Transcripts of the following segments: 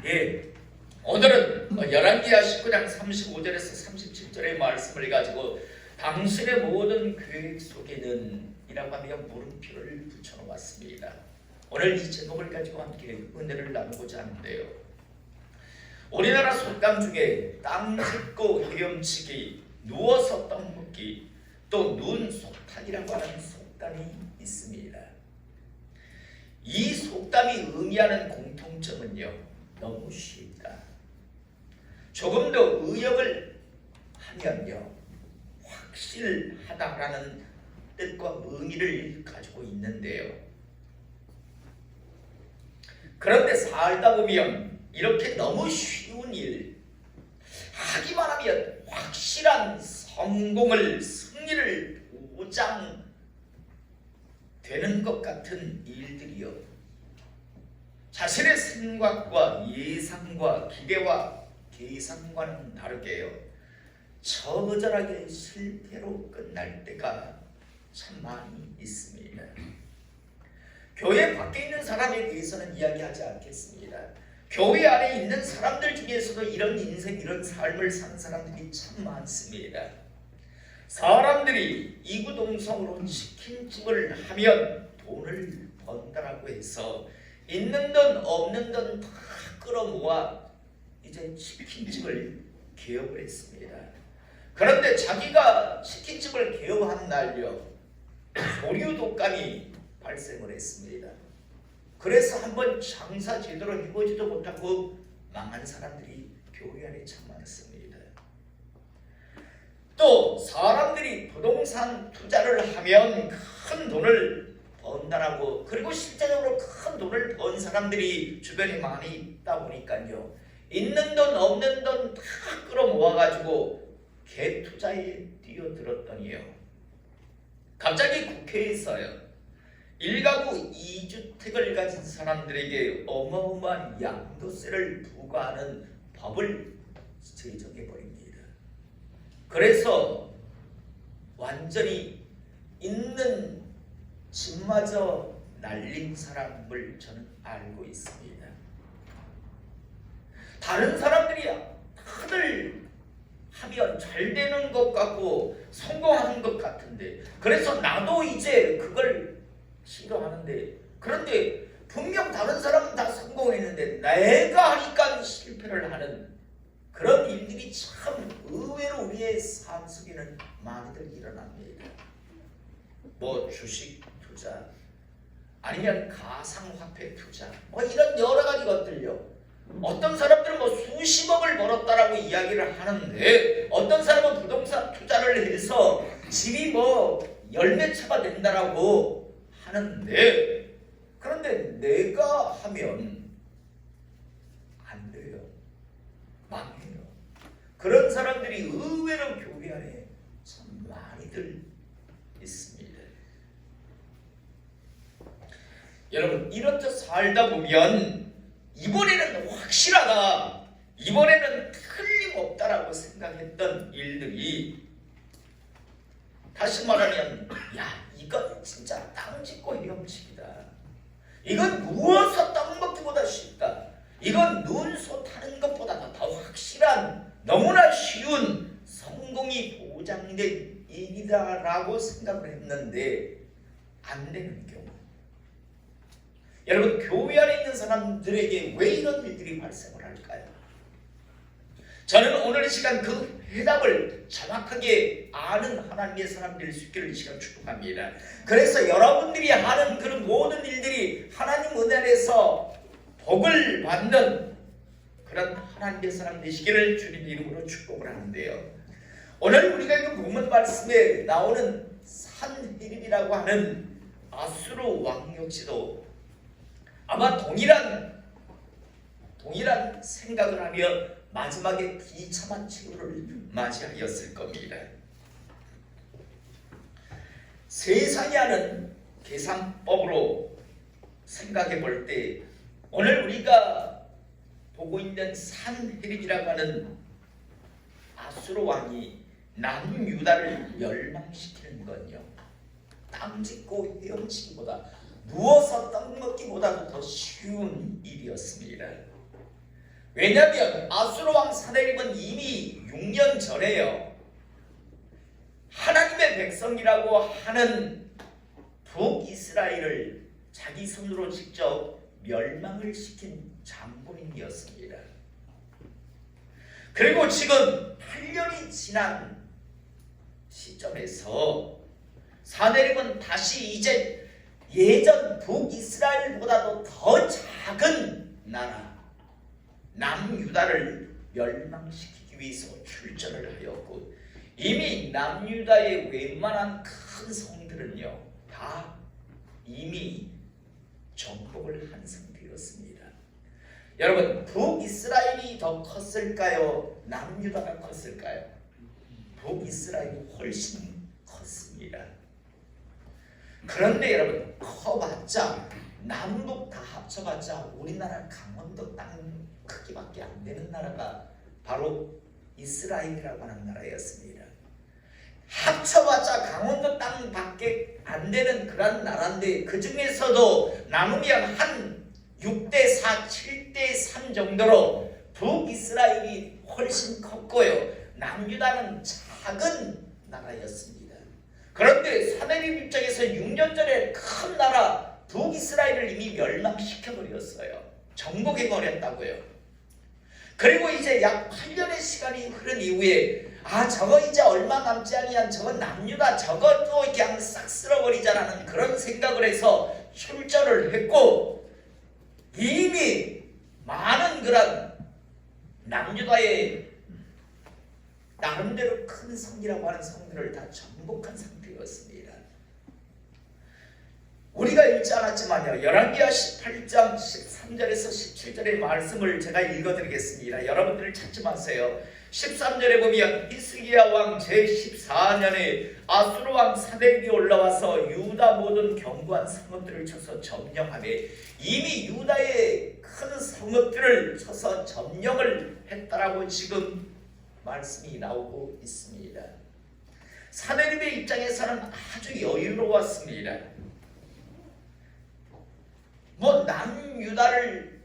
예, 오늘은 열왕기하 19장 35절에서 37절의 말씀을 가지고 당신의 모든 계획 속에는 이라고 하며 물음표를 붙여놓았습니다. 오늘 이 제목을 가지고 함께 은혜를 나누고자 하는데요. 우리나라 속담 중에 땅 짚고 헤엄치기, 누워서 떡 먹기, 또 눈 속탄이라고 하는 속담이 있습니다. 이 속담이 의미하는 공통점은요, 너무 쉽다. 조금 더 의역을 하면요, 확실하다라는 뜻과 의미를 가지고 있는데요. 그런데 살다 보면 이렇게 너무 쉬운 일, 하기만 하면 확실한 성공을, 승리를 보장되는 것 같은 일들이요, 자신의 생각과 예상과 기대와 계산과는 다르게요, 처절하게 실패로 끝날 때가 참 많이 있습니다. 교회 밖에 있는 사람에 대해서는 이야기하지 않겠습니다. 교회 안에 있는 사람들 중에서도 이런 인생, 이런 삶을 사는 사람들이 참 많습니다. 사람들이 이구동성으로 치킨집을 하면 돈을 번다라고 해서 있는 돈 없는 돈 다 끌어모아 이제 치킨집을 개업을 했습니다. 그런데 자기가 치킨집을 개업한 날요, 소류 독감이 발생을 했습니다. 그래서 한번 장사 제대로 해보지도 못하고 망한 사람들이 교회 안에 참 많습니다. 또 사람들이 부동산 투자를 하면 큰 돈을 번다라고, 그리고 실제적으로 큰 돈을 번 사람들이 주변에 많이 있다 보니까요, 있는 돈 없는 돈 다 끌어모아가지고 개투자에 뛰어들었더니요, 갑자기 국회에서요, 1가구 2주택을 가진 사람들에게 어마어마한 양도세를 부과하는 법을 제정해버립니다. 그래서 완전히 있는 집마저 날린 사람을 저는 알고 있습니다. 다른 사람들이 다들 하면 잘 되는 것 같고 성공하는 것 같은데, 그래서 나도 이제 그걸 싫어하는데, 그런데 분명 다른 사람은 다 성공했는데 내가 하니까 실패를 하는 그런 일들이 참 의외로 우리의 삶 속에는 많이들 일어납니다. 뭐 주식 투자, 아니면 가상화폐 투자, 뭐 이런 여러 가지 것들요, 어떤 사람들은 뭐 수십억을 벌었다라고 이야기를 하는데, 어떤 사람은 부동산 투자를 해서 집이 뭐 열매 차가 된다라고 하는데, 그런데 내가 하면 안 돼요. 망해요. 그런 사람들이 의외로 교회 안에 참 많이들 있습니다. 여러분, 이렇게 살다 보면 이번에는 확실하다, 이번에는 틀림없다라고 생각했던 일들이, 다시 말하면 야, 이건 진짜 땅 짚고 헤엄치기다, 이건 누워서 떡 먹기보다 쉽다, 이건 눈소 타는 것보다 더 확실한, 너무나 쉬운 성공이 보장된 일이다라고 생각을 했는데 안 되는 경우, 여러분, 교회 안에 있는 사람들에게 왜 이런 일들이 발생을 할까요? 저는 오늘 이 시간 그 해답을 정확하게 아는 하나님의 사람 될 수 있기를 이 시간 축복합니다. 그래서 여러분들이 하는 그런 모든 일들이 하나님 은혜 안에서 복을 받는 그런 하나님의 사람 되시기를 주님의 이름으로 축복을 하는데요. 오늘 우리가 읽은 본문 말씀에 나오는 산헤립이라고 하는 아수르 왕 역시도 아마 동일한 생각을 하며 마지막에 비참한 최후를 맞이하였을 겁니다. 세상이 하는 계산법으로 생각해 볼 때, 오늘 우리가 보고 있는 산헤립이라고 하는 아수르 왕이 남유다를 멸망시키는 건요, 땅 짚고 헤엄치기보다, 누워서 떡 먹기보다도 더 쉬운 일이었습니다. 왜냐하면 아수르 왕 사내립은 이미 6년 전에요, 하나님의 백성이라고 하는 북이스라엘을 자기 손으로 직접 멸망을 시킨 장본인이었습니다. 그리고 지금 8년이 지난 시점에서 사내립은 다시 이제 예전 북이스라엘보다도 더 작은 나라 남유다를 멸망시키기 위해서 출전을 하였고, 이미 남유다의 웬만한 큰 성들은요 다 이미 정복을 한 상태였습니다. 여러분, 북이스라엘이 더 컸을까요? 남유다가 컸을까요? 북이스라엘이 훨씬 컸습니다. 그런데 여러분, 커봤자 남북 다 합쳐봤자 우리나라 강원도 땅 크기밖에 안 되는 나라가 바로 이스라엘이라고 하는 나라였습니다. 합쳐봤자 강원도 땅밖에 안 되는 그런 나라인데, 그 중에서도 남으면 한 6대4, 7대3 정도로 북이스라엘이 훨씬 컸고요, 남유다는 작은 나라였습니다. 그런데 사내립 입장에서 6년 전에 큰 나라 북이스라엘을 이미 멸망시켜버렸어요. 정복해버렸다고요. 그리고 이제 약 8년의 시간이 흐른 이후에 저거 이제 얼마 남지 아니한 저거 남유다 저것도 그냥 싹 쓸어버리자라는 그런 생각을 해서 출전을 했고, 이미 많은 그런 남유다의 나름대로 큰 성이라고 하는 성들을 다 정복한 상태였습니다. 우리가 읽지 않았지만요, 열왕기하 18장 13절에서 17절의 말씀을 제가 읽어드리겠습니다. 여러분들 찾지 마세요. 13절에 보면 히스기야 왕 제14년에 아수르 왕 사내립이 올라와서 유다 모든 견고한 성읍들을 쳐서 점령하되, 이미 유다의 큰 성읍들을 쳐서 점령을 했다라고 지금 말씀이 나오고 있습니다. 사내립의 입장에서는 아주 여유로웠습니다. 남유다를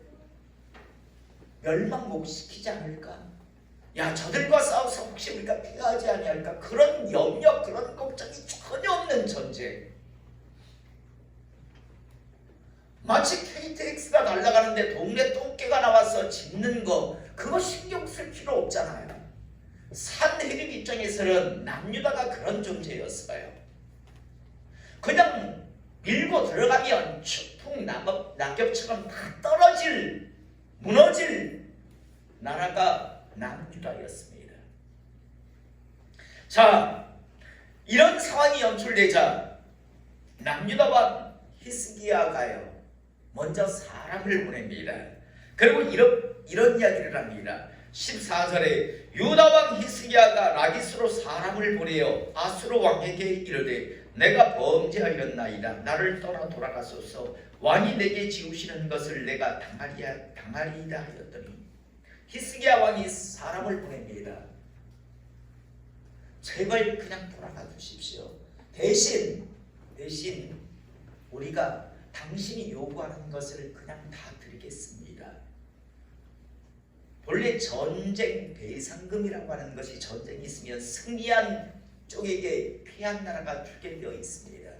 멸망 못 시키지 않을까? 저들과 싸워서 혹시 우리가 피하지 아니할까? 그런 염려, 그런 걱정이 전혀 없는 전쟁. 마치 KTX가 날아가는데 동네 똥개가 나와서 짖는 거, 그거 신경 쓸 필요 없잖아요. 산헤립 입장에서는 남유다가 그런 존재였어요. 그냥 밀고 들어가면 추풍 낙엽처럼 다 무너질 나라가 남유다였습니다. 이런 상황이 연출되자 남유다 히스기야가요 먼저 사람을 보냅니다. 그리고 이런 이야기를 합니다. 14절에 유다왕 히스기야가 라기스로 사람을 보내어 아수르 왕에게 이르되, 내가 범죄하였나이다. 나를 떠나 돌아가소서. 왕이 내게 지우시는 것을 내가 당하리이다 하였더니, 히스기야 왕이 사람을 보냅니다. 제발 그냥 돌아가 주십시오. 대신 우리가 당신이 요구하는 것을 그냥 다 드리겠습니다. 본래 전쟁 배상금이라고 하는 것이, 전쟁이 있으면 승리한 쪽에게 피한 나라가 주게 되어 있습니다.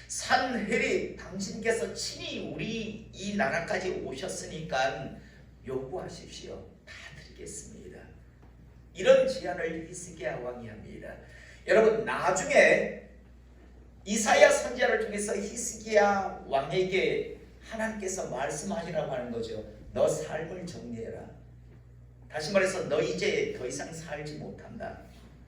산헤립, 당신께서 친히 우리 이 나라까지 오셨으니까 요구하십시오. 다 드리겠습니다. 이런 제안을 히스기야 왕이 합니다. 여러분, 나중에 이사야 선지자를 통해서 히스기야 왕에게 하나님께서 말씀하시라고 하는 거죠. 너 삶을 정리해라. 다시 말해서 너 이제 더 이상 살지 못한다.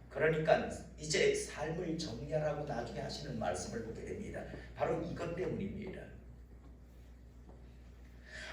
그러니까 이제 삶을 정리하라고 나중에 하시는 말씀을 보게 됩니다. 바로 이것 때문입니다.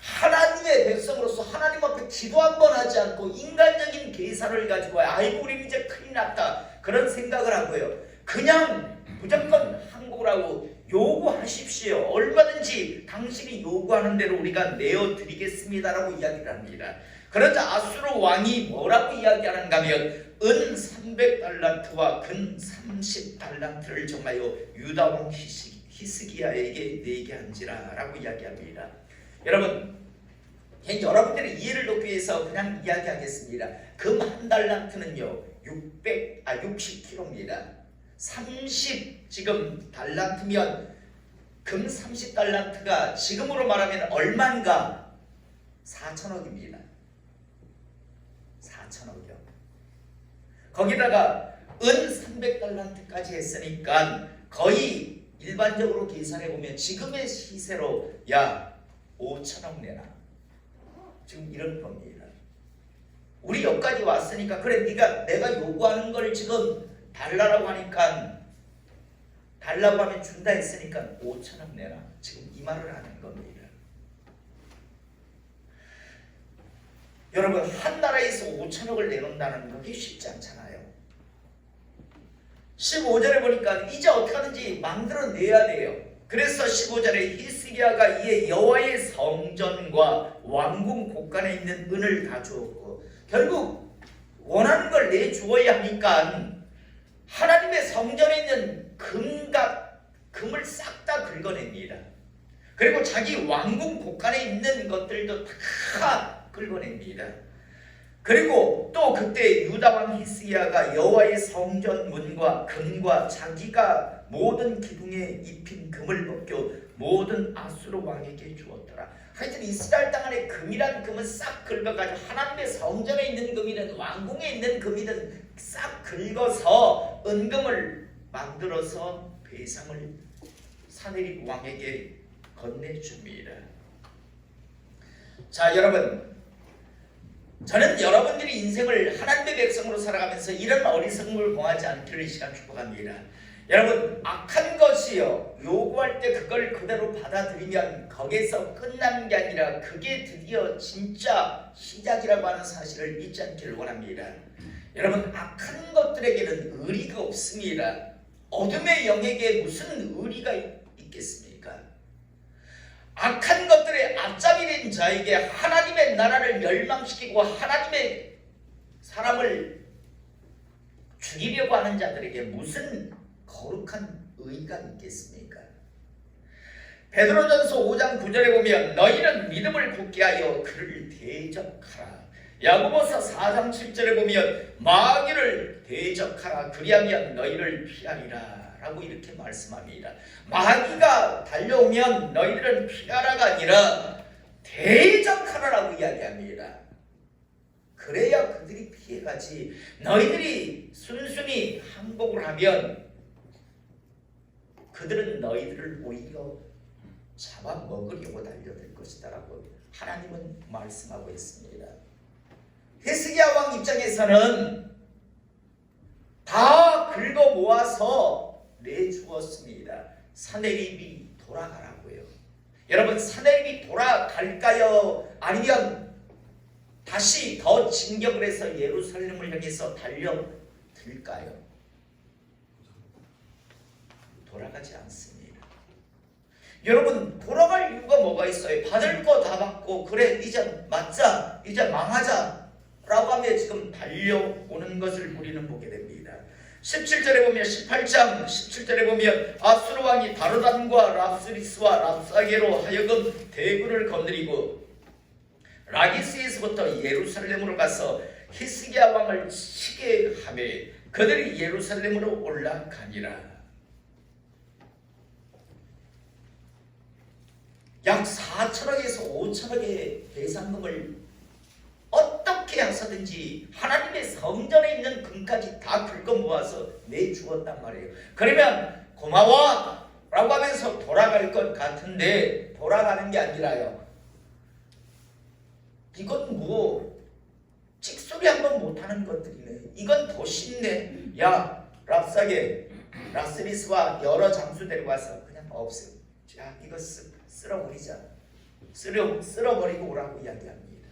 하나님의 백성으로서 하나님 앞에 기도 한번 하지 않고 인간적인 계산을 가지고 아이고 우리 이제 큰일 났다 그런 생각을 하고요, 그냥 무조건 항복하고 요구하십시오. 얼마든지 당신이 요구하는 대로 우리가 내어드리겠습니다라고 이야기를 합니다. 그러자 아수르 왕이 뭐라고 이야기하는가 하면, 은 300달란트와 금 30달란트를 정하여 유다 왕 히스기야에게 내게 한지라 라고 이야기합니다. 여러분, 여러분들의 이해를 돕기 위해서 대해서 그냥 이야기하겠습니다. 금 한 달란트는요 60kg입니다. 30 지금 달란트면 금 30달란트가 지금으로 말하면 얼마인가? 4천억입니다. 4천억이요. 거기다가 은 300달란트까지 했으니까 거의 일반적으로 계산해 보면 지금의 시세로 야 5천억 내놔. 지금 이런 겁니다. 우리 여기까지 왔으니까 그래 내가 요구하는 걸 지금 달라고 하니까 달라고 하면 준다 했으니까 5천억 내라. 지금 이 말을 하는 겁니다. 여러분 한 나라에서 5천억을 내놓는다는 게 쉽지 않잖아요. 15절에 보니까 이제 어떻게 하든지 만들어내야 돼요. 그래서 15절에 히스기야가 이에 여호와의 성전과 왕궁 곳간에 있는 은을 다 주었고 결국 원하는 걸 내주어야 하니까 하나님의 성전에 있는 금을 싹 다 긁어냅니다. 그리고 자기 왕궁 곳간에 있는 것들도 다 긁어냅니다. 그리고 또 그때 유다왕 히스기야가 여호와의 성전 문과 금과 자기가 모든 기둥에 입힌 금을 벗겨 모든 아수르 왕에게 주었더라. 하여튼 이스라엘 땅 안에 금이란 금은 싹 긁어가지고 하나님의 성전에 있는 금이든 왕궁에 있는 금이든 싹 긁어서 은금을 만들어서 배상을 사내립 왕에게 건네줍니다. 자 여러분, 저는 여러분들이 인생을 하나님의 백성으로 살아가면서 이런 어리석음을 범하지 않기를 이 시간 축복합니다. 여러분 악한 것이요 요구할 때 그걸 그대로 받아들이면 거기서 끝나는 게 아니라 그게 드디어 진짜 시작이라고 하는 사실을 잊지 않기를 원합니다. 여러분 악한 것들에게는 의리가 없습니다. 어둠의 영에게 무슨 의리가 있겠습니까? 악한 것들의 앞잡이 된 자에게 하나님의 나라를 멸망시키고 하나님의 사람을 죽이려고 하는 자들에게 무슨 거룩한 의의가 있겠습니까? 베드로전서 5장 9절에 보면 너희는 믿음을 굳게 하여 그를 대적하라. 야고보서 4장 7절에 보면 마귀를 대적하라. 그리하면 너희를 피하리라 라고 이렇게 말씀합니다. 마귀가 달려오면 너희들은 피하라가 아니라 대적하라라고 이야기합니다. 그래야 그들이 피해가지. 너희들이 순순히 항복을 하면 그들은 너희들을 오히려 잡아먹으려고 달려들 것이다 라고 하나님은 말씀하고 있습니다. 히스기야 왕 입장에서는 다 긁어 모아서 내주었습니다. 사내립이 돌아가라고요. 여러분 사내립이 돌아갈까요? 아니면 다시 더 진격을 해서 예루살렘을 향해서 달려들까요? 돌아가지 않습니다. 여러분 돌아갈 이유가 뭐가 있어요? 받을 거 다 받고 그래 이제 맞자 이제 망하자 라고 하며 지금 달려오는 것을 우리는 보게 됩니다. 17절에 보면 18장 17절에 보면 아수르 왕이 다르단과 랍스리스와 랍사게로 하여금 대군을 거느리고 라기스에서부터 예루살렘으로 가서 히스기야 왕을 치게 하며 그들이 예루살렘으로 올라가니라. 약 4천억에서 5천억의 배상금을 어떻게 해서든지 하나님의 성전에 있는 금까지 다 긁어 모아서 내주었단 말이에요. 그러면 고마워 라고 하면서 돌아갈 것 같은데 돌아가는 게 아니라요. 이건 뭐 찍소리 한번 못하는 것들이네. 이건 더 쉽네. 야 랍사게 라스리스와 여러 장수 데리고 와서 그냥 없애. 자 이거 쓸어버리자. 쓸어버리고 오라고 이야기합니다.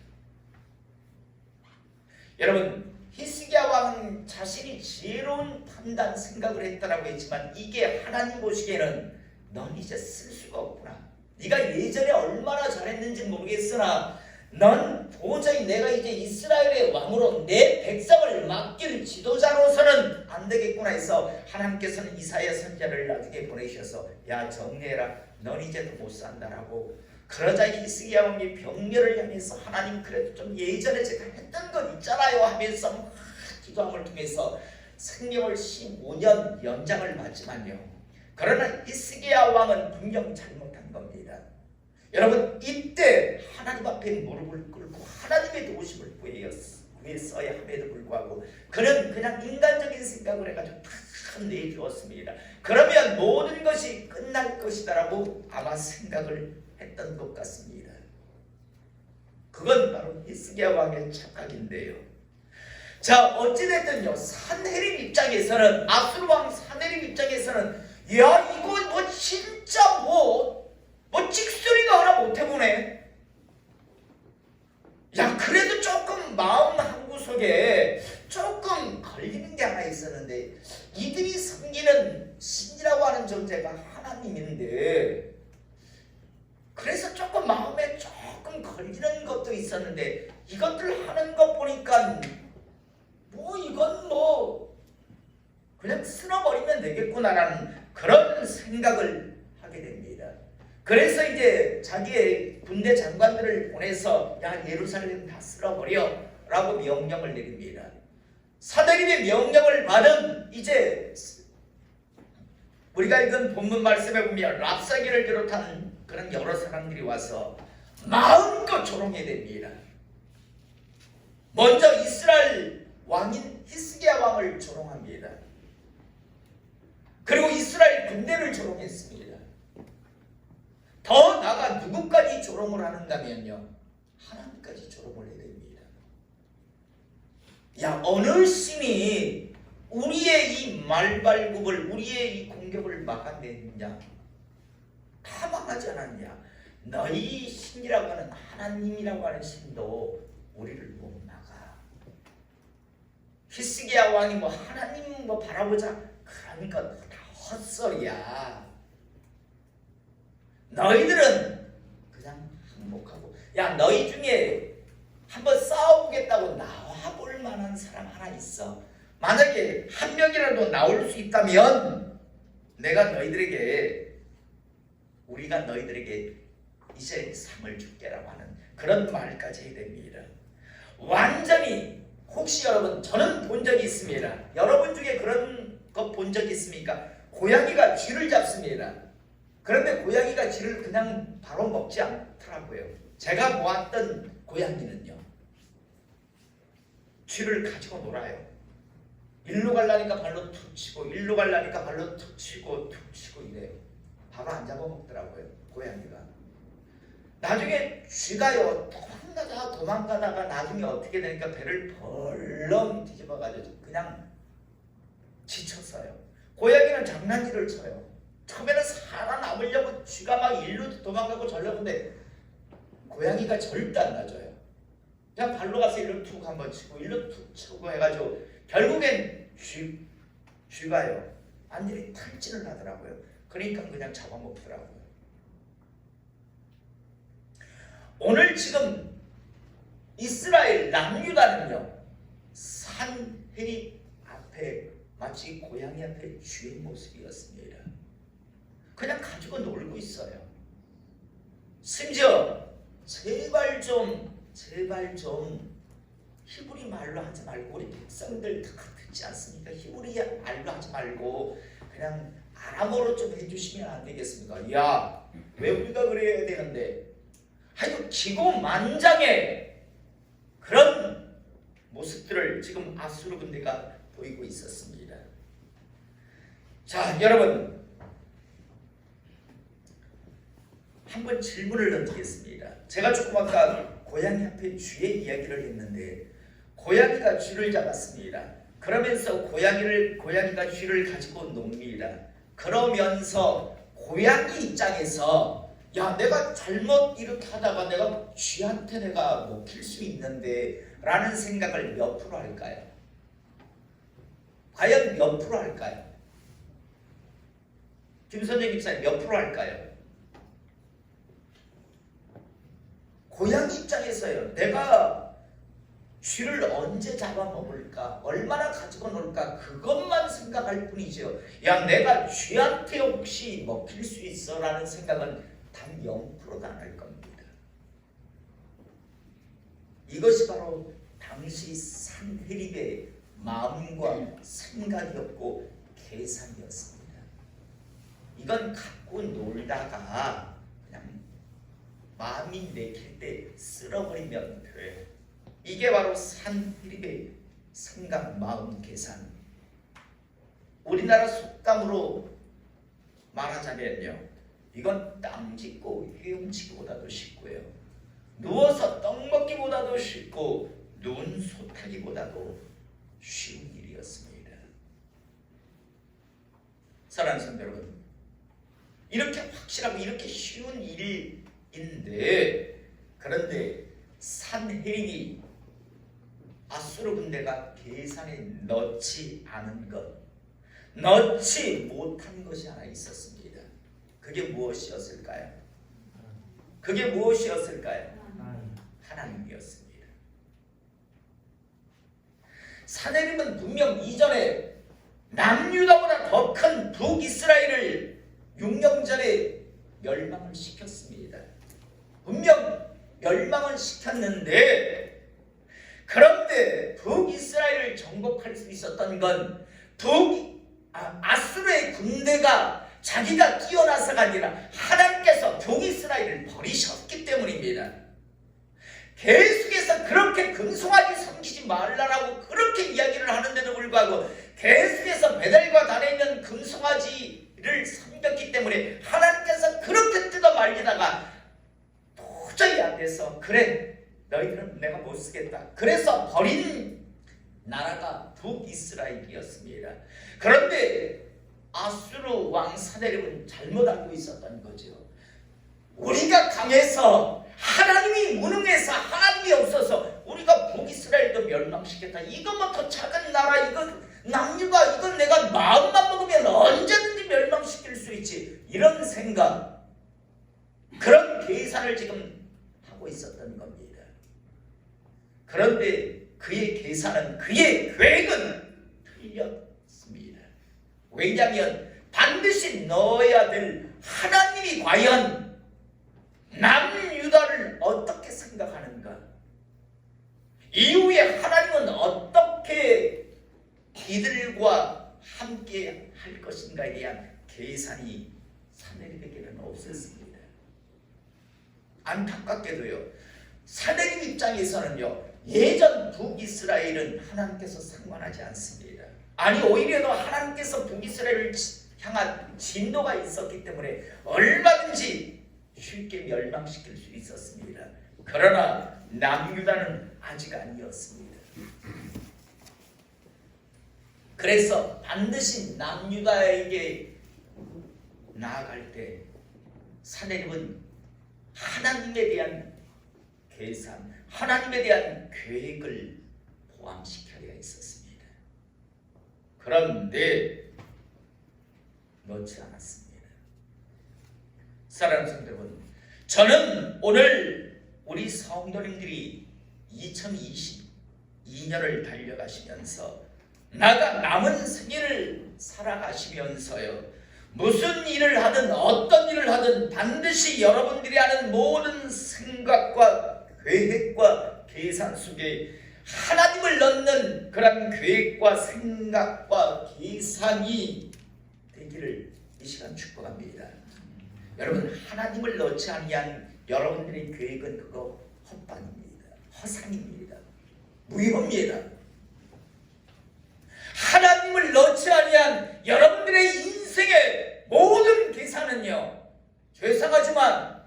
여러분 히스기야 왕은 자신이 지혜로운 판단 생각을 했다라고 했지만 이게 하나님 보시기에는 넌 이제 쓸 수가 없구나. 네가 예전에 얼마나 잘했는지 모르겠으나 넌 도저히 내가 이제 이스라엘의 왕으로 내 백성을 맡길 지도자로서는 안 되겠구나 해서 하나님께서는 이사야 선지자를 나중에 보내셔서 야 정리해라. 넌 이제 더 못 산다라고 그러자 히스기야 왕이 병렬을 향해서 하나님 그래도 좀 예전에 제가 했던 것 있잖아요 하면서 막 기도함을 통해서 생명을 15년 연장을 받지만요. 그러나 히스기야 왕은 분명 잘못한 겁니다. 여러분 이때 하나님 앞에 무릎을 꿇고 하나님의 도우심을 구했어야 함에도 불구하고 그는 그냥 인간적인 생각을 해가지고 다 내주었습니다. 그러면 모든 것이 끝날 것이다라고 아마 생각을 했던 것 같습니다. 그건 바로 히스기야 왕의 착각인데요. 자 어찌됐든요 산헤립 입장에서는 아수르 왕 산헤립 입장에서는 야 이거 뭐 진짜 뭐 찍소리가 하나 못해보네. 야 그래도 조금 마음 한구석에 조금 걸리는 게 하나 있었는데 이들이 섬기는 신이라고 하는 존재가 하나님인데 그래서 조금 마음에 조금 걸리는 것도 있었는데 이것들 하는 거 보니까 뭐 이건 뭐 그냥 쓸어버리면 되겠구나라는 그런 생각을 하게 됩니다. 그래서 이제 자기의 군대 장관들을 보내서 야 예루살렘 다 쓸어버려 라고 명령을 내립니다. 산헤립의 명령을 받은 이제 우리가 읽은 본문 말씀에 보면 랍사기를 비롯한 그런 여러 사람들이 와서 마음껏 조롱해 됩니다. 먼저 이스라엘 왕인 히스기야 왕을 조롱합니다. 그리고 이스라엘 군대를 조롱했습니다. 더 나아가 누구까지 조롱을 하는가면요 하나님까지 조롱을 해야 됩니다. 야 어느 신이 우리의 이 말발굽을 우리의 이 공격을 막아냈느냐? 다 막하지 않았냐? 너희 신이라고 하는 하나님이라고 하는 신도 우리를 못 막아. 히스기야 왕이 뭐 하나님 뭐 바라보자 그런 건 다 헛소리야. 너희들은 그냥 항복하고 야 너희 중에 한번 싸워보겠다고 나와볼 만한 사람 하나 있어. 만약에 한 명이라도 나올 수 있다면 내가 너희들에게 우리가 너희들에게 이제 상을 줄게라고 하는 그런 말까지 해야 됩니다. 완전히 혹시 여러분 저는 본 적이 있습니다. 여러분 중에 그런 거 본 적 있습니까? 고양이가 쥐를 잡습니다. 그런데 고양이가 쥐를 그냥 바로 먹지 않더라고요. 제가 보았던 고양이는요 쥐를 가지고 놀아요. 일로 갈라니까 발로 툭 치고 일로 갈라니까 발로 툭 치고 툭 치고 이래요. 바로 안 잡아먹더라고요 고양이가. 나중에 쥐가요 도망가다가 나중에 어떻게 되니까 배를 벌렁 뒤집어가지고 그냥 지쳤어요. 고양이는 장난질을 쳐요. 처음에는 살아남으려고 쥐가 막 일로 도망가고 절로 근데 고양이가 절대 안 놔줘요. 그냥 발로 가서 일로 툭 한번 치고 일로 툭 치고 해가지고 결국엔 쥐가요 완전히 탈진을 하더라고요. 그러니까 그냥 잡아먹더라고요. 오늘 지금 이스라엘 남유다는요 산헤립 앞에 마치 고양이 앞에 쥐의 모습이었습니다. 그냥 가지고 놀고 있어요. 심지어 제발 좀 히브리 말로 하지 말고 우리 백성들 다 듣지 않습니까? 히브리 말로 하지 말고 그냥 아람어로 좀 해주시면 안 되겠습니까? 야, 왜 우리가 그래야 되는데? 하여튼 기고만장의 그런 모습들을 지금 아수르 군대가 보이고 있었습니다. 자, 여러분 한번 질문을 던지겠습니다. 제가 조금 아까 고양이 앞에 쥐의 이야기를 했는데 고양이가 쥐를 잡았습니다. 그러면서 고양이가 쥐를 가지고 놉니다. 그러면서 고양이 입장에서 야 내가 잘못 이렇게 하다가 내가 쥐한테 내가 먹힐 수 있는데 라는 생각을 몇 프로 할까요? 과연 몇 프로 할까요? 김선재 집사님 몇 프로 할까요? 고양이 입장에서요. 내가 쥐를 언제 잡아먹을까? 얼마나 가지고 놀까? 그것만 생각할 뿐이죠. 야 내가 쥐한테 혹시 먹힐 수 있어? 라는 생각은 단 0%도 안 할 겁니다. 이것이 바로 당시 산헤립의 마음과 생각이었고 계산이었습니다. 이건 갖고 놀다가 그냥 마음이 내킬 때 쓸어버리면 돼. 이게 바로 산헤립의 생각, 마음, 계산. 우리나라 속담으로 말하자면요, 이건 땅 짓고 헤엄치기보다도 쉽고요, 누워서 떡 먹기보다도 쉽고 누운 소 타기보다도 쉬운 일이었습니다. 사랑하는 성도 여러분, 이렇게 확실하고 이렇게 쉬운 일인데, 그런데 산헤립이 아수르 군대가 계산에 넣지 않은 것, 넣지 못한 것이 하나 있었습니다. 그게 무엇이었을까요? 그게 무엇이었을까요? 하나님이었습니다. 산헤립은 분명 이전에 남유다보다 더 큰 북이스라엘을 6년 전에 멸망을 시켰습니다. 분명 멸망을 시켰는데, 그런데 북이스라엘을 정복할 수 있었던 건 아수르의 군대가 자기가 뛰어나서가 아니라 하나님께서 북이스라엘을 버리셨기 때문입니다. 계속해서 그렇게 금송아지 섬기지 말라라고 그렇게 이야기를 하는데도 불구하고 계속해서 베델과 단에 있는 금송아지를 섬겼기 때문에 하나님께서 그렇게 뜯어 말리다가 도저히 안 돼서, 그래 너희들은 내가 못 쓰겠다, 그래서 버린 나라가 북이스라엘이었습니다. 그런데 아수르 왕 산헤립은 잘못 알고 있었던 거죠. 우리가 강해서, 하나님이 무능해서, 하나님이 없어서 우리가 북이스라엘도 멸망시켰다. 이것만 더 작은 나라, 이건 남유다, 이건 내가 마음만 먹으면 언제든지 멸망시킬 수 있지, 이런 생각, 그런 계산을 지금 하고 있었던 겁니다. 그런데 그의 계산은, 그의 계획은 틀렸습니다. 왜냐하면 반드시 넣어야 될 하나님이 과연 남유다를 어떻게 생각하는가, 이후에 하나님은 어떻게 이들과 함께 할 것인가에 대한 계산이 산헤립에게는 없었습니다. 안타깝게도요, 산헤립 입장에서는요, 예전 북이스라엘은 하나님께서 상관하지 않습니다. 아니, 오히려 더 하나님께서 북이스라엘을 향한 진노가 있었기 때문에 얼마든지 쉽게 멸망시킬 수 있었습니다. 그러나 남유다는 아직 아니었습니다. 그래서 반드시 남유다에게 나아갈 때 산헤립은 하나님에 대한 계산, 하나님에 대한 계획을 포함시켜야 했었습니다. 그런데 넣지 않았습니다. 사랑하는 성도 여러분, 저는 오늘 우리 성도님들이 2022년을 달려가시면서 나가 남은 생일을 살아가시면서요, 무슨 일을 하든 어떤 일을 하든 반드시 여러분들이 하는 모든 생각과 계획과 계산 속에 하나님을 넣는 그런 계획과 생각과 계산이 되기를 이 시간 축복합니다. 여러분, 하나님을 넣지 아니한 여러분들의 계획은 그거 헛방입니다. 허상입니다. 무효입니다. 하나님을 넣지 아니한 여러분들의 인생의 모든 계산은요, 죄송하지만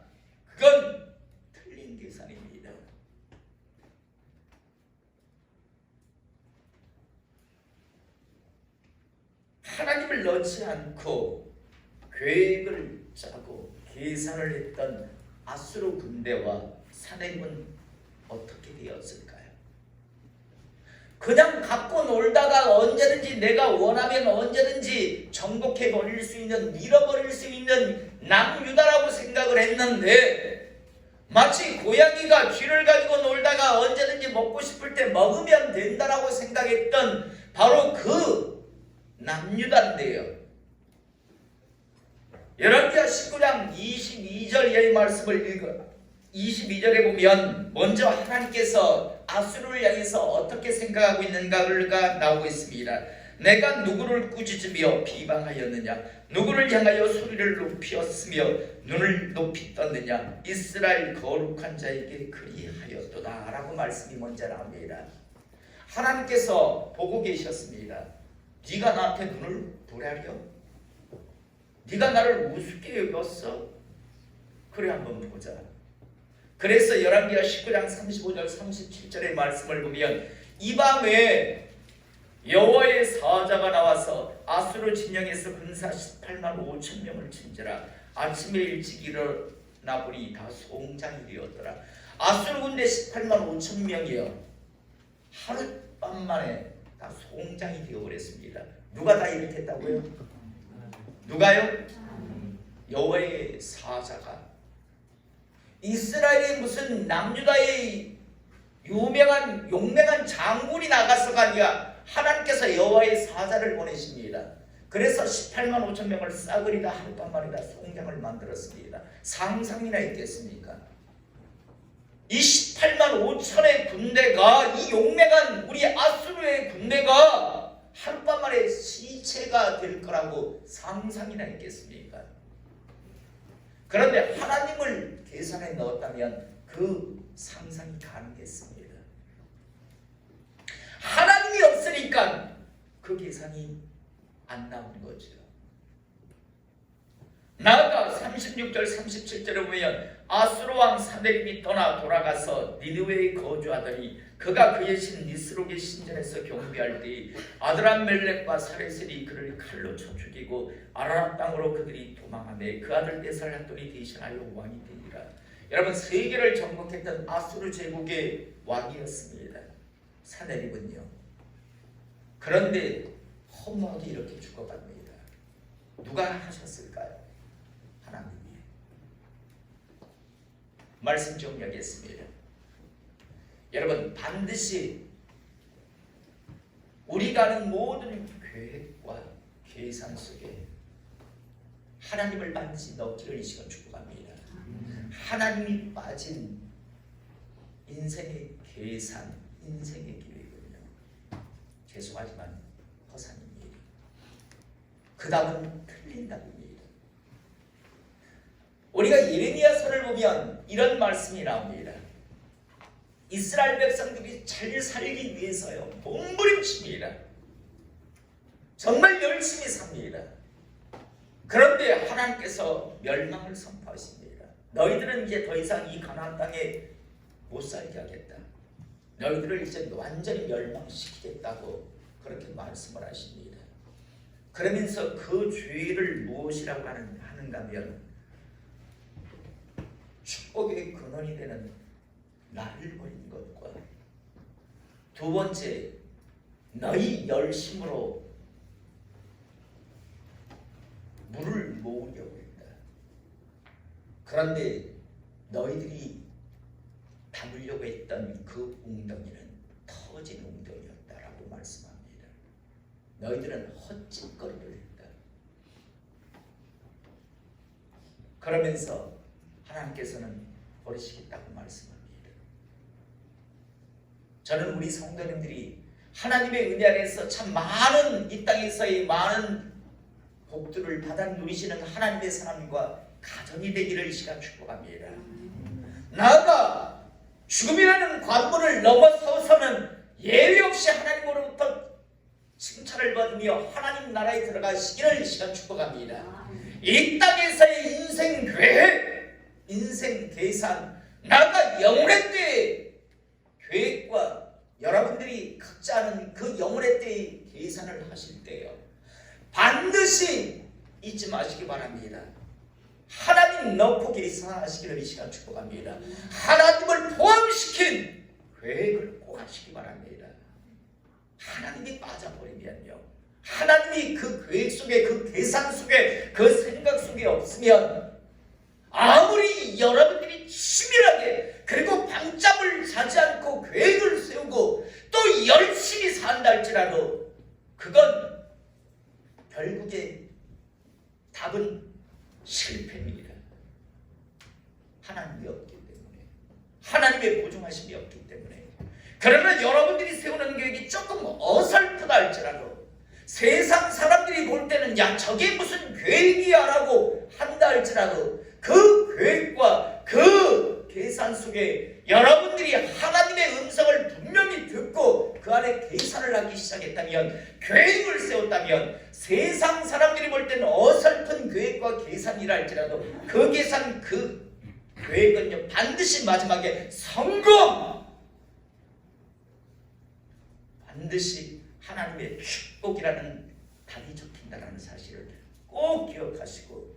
그건 틀린 계산입니다. 하나님을 넣지 않고 계획을 짜고 계산을 했던 아수르 군대와 산헤립은 어떻게 되었을까요? 그냥 갖고 놀다가 언제든지 내가 원하면 언제든지 정복해 버릴 수 있는, 밀어버릴 수 있는 남유다라고 생각을 했는데, 마치 고양이가 쥐를 가지고 놀다가 언제든지 먹고 싶을 때 먹으면 된다라고 생각했던 바로 그 남유다인데요. 열왕기하 19장 22절의 말씀을 읽어 22절에 보면 먼저 하나님께서 아수르를 향해서 어떻게 생각하고 있는가가 나오고 있습니다. 내가 누구를 꾸짖으며 비방하였느냐? 누구를 향하여 소리를 높이었으며 눈을 높이 떴느냐? 이스라엘 거룩한 자에게 그리하였도다 라고 말씀이 먼저 나옵니다. 하나님께서 보고 계셨습니다. 네가 나한테 눈을 부라려? 네가 나를 우습게 여겼어? 그래 한번 보자. 그래서 열왕기하 19장 35절 37절의 말씀을 보면 이 밤에 여호와의 사자가 나와서 아수르 진영에서 군사 18만 5천 명을 친지라. 아침에 일찍 일어나 보니 다 송장이 되었더라. 아수르 군대 18만 5천 명이요, 하룻밤 만에 다 송장이 되어버렸습니다. 누가 다 이렇게 했다고요? 누가요? 여호와의 사자가. 이스라엘의 무슨 남유다의 유명한 용맹한 장군이 나가서가 아니라 하나님께서 여호와의 사자를 보내십니다. 그래서 18만 5천 명을 싸그리다 하룻밤 만에 다 송장을 만들었습니다. 상상이나 있겠습니까? 이 18만 5천의 군대가, 이 용맹한 우리 아수르의 군대가 하룻밤 만에 시체가 될 거라고 상상이나 있겠습니까? 그런데 하나님을 계산에 넣었다면 그 상상이 가능했습니다. 하나님이 없으니까 그 계산이 안 나오는 거죠. 나아가 36절 37절에 보면 아수르 왕 사데립이 떠나 돌아가서 니느웨에 거주하더니 그가 그의 신 니스록의 신전에서 경배할 때 아드람멜렉과 사레셀이 그를 칼로 쳐 죽이고 아라람 땅으로 그들이 도망하매 그 아들 데살핫돈이 대신하여 왕이 되니라. 여러분, 세계를 정복했던 아수르 제국의 왕이었습니다. 사데립은요. 그런데 허무하게 이렇게 죽어갑니다. 누가 하셨을까요? 하나님이. 말씀 정리하겠습니다. 여러분, 반드시 우리가 하는 모든 계획과 계산 속에 하나님을 반드시 넣기를 이 시간 축복합니다. 하나님이 빠진 인생의 계산, 인생의 계획은요, 죄송하지만 허상입니다. 그 답은 틀린 답입니다. 우리가 예레미야서를 보면 이런 말씀이 나옵니다. 이스라엘 백성들이 잘 살기 위해서요, 몸부림칩니다. 정말 열심히 삽니다. 그런데 하나님께서 멸망을 선포하십니다. 너희들은 이제 더 이상 이 가나안 땅에 못 살게 하겠다. 너희들을 이제 완전히 멸망시키겠다고 그렇게 말씀을 하십니다. 그러면서 그 죄를 무엇이라고 하는가 하면 축복의 근원이 되는 나를 버린 것과, 두 번째, 너희 열심으로 물을 모으려고 했다. 그런데 너희들이 담으려고 했던 그 웅덩이는 터진 웅덩이였다라고 말씀합니다. 너희들은 헛짓거리를 했다. 그러면서 하나님께서는 버리시겠다고 말씀합니다. 저는 우리 성도님들이 하나님의 은혜 안에서 참 많은, 이 땅에서의 많은 복들을 받아 누리시는 하나님의 사람과 가정이 되기를 이 시간 축복합니다. 나아가 죽음이라는 관문을 넘어서서는 예외 없이 하나님으로부터 칭찬을 받으며 하나님 나라에 들어가시기를 이 시간 축복합니다. 이 땅에서의 인생 계획, 인생 계산, 나아가 영혼의 때의 계획과 여러분들이 각지 않은 그 영혼의 때의 계산을 하실 때요, 반드시 잊지 마시기 바랍니다. 하나님 넣고 계산하시기를 이 시간 축복합니다. 하나님을 포함시킨 계획을 꼭 하시기 바랍니다. 하나님이 빠져버리면요, 하나님이 그 계획 속에, 그 계산 속에, 그 생각 속에 없으면 아무리 여러분들이 치밀하게 그리고 방점을 자지 않고 계획을 세우고 또 열심히 산다 할지라도 그건 결국에 답은 실패입니다. 하나님이 없기 때문에, 하나님의 보증하심이 없기 때문에. 여러분들이 세우는 계획이 조금 어설프다 할지라도 세상 사람들이 볼 때는 야 저게 무슨 계획이야 라고 한다 할지라도 그 계획과 그 계산 속에 여러분들이 하나님의 음성을 분명히 듣고 그 안에 계산을 하기 시작했다면, 계획을 세웠다면, 세상 사람들이 볼 때는 어설픈 계획과 계산이라 할지라도 그 계산, 그 계획은요 반드시 마지막에 성공, 반드시 하나님의 축복이라는 답이 적힌다는 사실을 꼭 기억하시고,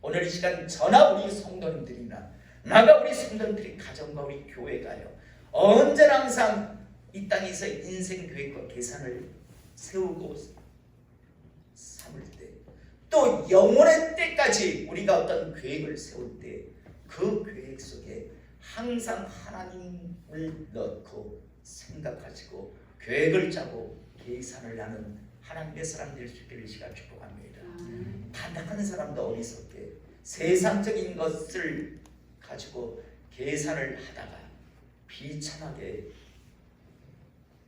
오늘 이 시간 저나 우리 성도님들이나 나가 우리 성도님들이 가정과 우리 교회가요 언제나 항상 이 땅에서 인생 계획과 계산을 세우고 삼을 때, 또 영원의 때까지 우리가 어떤 계획을 세울 때 그 계획 속에 항상 하나님을 넣고 생각하시고 계획을 짜고 계산을 하는 하나님의 사람들 수 있기를 시간 축복합니다. 반박하는 사람도 어리석게 세상적인 것을 가지고 계산을 하다가 비참하게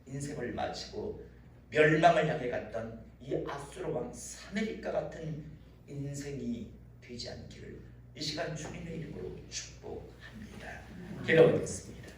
인생을 마치고 멸망을 향해 갔던 이 아수르 왕 사내립과 같은 인생이 되지 않기를 이 시간 주님의 이름으로 축복합니다. 기도하겠습니다.